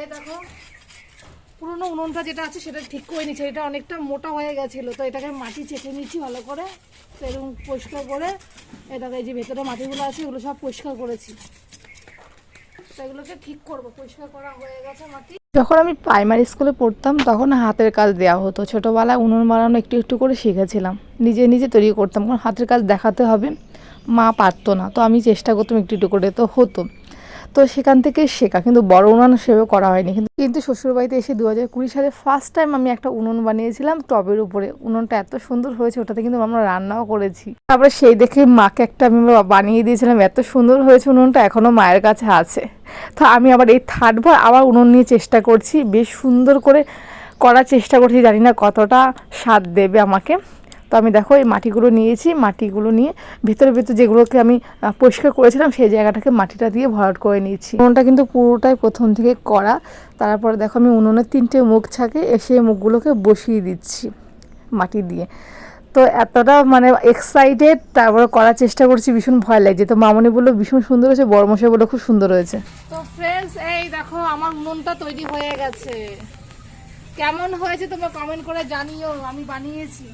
এই দেখো পুরোনো উনুনটা যেটা আছে সেটা ঠিক করে নিচ্ছে, এটা অনেকটা মোটা হয়ে গেছিলো, তো এটাকে মাটি চেটে নিচ্ছি ভালো করে, তো এরকম পরিষ্কার করে এটাকে এই যে ভেতরে মাটিগুলো আছে এগুলো সব পরিষ্কার করেছি, তো এগুলোকে ঠিক করবো। পরিষ্কার করা হয়ে গেছে মাটি। যখন আমি প্রাইমারি স্কুলে পড়তাম তখন হাতের কাজ দেওয়া হতো, ছোটোবেলায় উনুন বানানো একটু একটু করে শিখেছিলাম, নিজে নিজে তৈরি করতাম, কারণ হাতের কাজ দেখাতে হবে, মা পারতো না, তো আমি চেষ্টা করতাম একটু একটু করে, তো হতো, তো সেখান থেকে শেখা, কিন্তু বড় উনুন সেভাবে করা হয়নি। কিন্তু শ্বশুরবাড়িতে এসে 2020 সালে ফার্স্ট টাইম আমি একটা উনুন বানিয়েছিলাম টবের উপরে। উনুনটা এত সুন্দর হয়েছে, ওটাতে কিন্তু আমরা রান্নাও করেছি। তারপরে সেই দেখে মাকে একটা আমি বানিয়ে দিয়েছিলাম, এত সুন্দর হয়েছে উনুনটা, এখনও মায়ের কাছে আছে। তো আমি আবার এই থার্ডবার আবার উনুন নিয়ে চেষ্টা করছি, বেশ সুন্দর করে করার চেষ্টা করছি, জানি না কতটা স্বাদ দেবে আমাকে। তো আমি দেখো এই মাটিগুলো নিয়েছি, মাটিগুলো নিয়ে ভেতরে ভেতরে যেগুলোকে আমি পরিষ্কার করেছিলাম সেই জায়গাটাকে মাটিটা দিয়ে ভরাট করে নিয়েছি। উনুনটা কিন্তু পুরোটাই প্রথম থেকে করা। তারপরে দেখো আমি উনুনের 3টে মুখ থাকে, সেই মুখগুলোকে বসিয়ে দিচ্ছি মাটি দিয়ে। তো এতটা মানে এক্সাইটেড, তারপরে করার চেষ্টা করছি, ভীষণ ভয় লাগছে। তো মামনি বললো ভীষণ সুন্দর হয়েছে, বড়মশাই বললো খুব সুন্দর হয়েছে। তো ফ্রেন্ডস এই দেখো আমার উনুনটা তৈরি হয়ে গেছে, কেমন হয়েছে তোমরা কমেন্ট করে জানিও, আমি বানিয়েছি।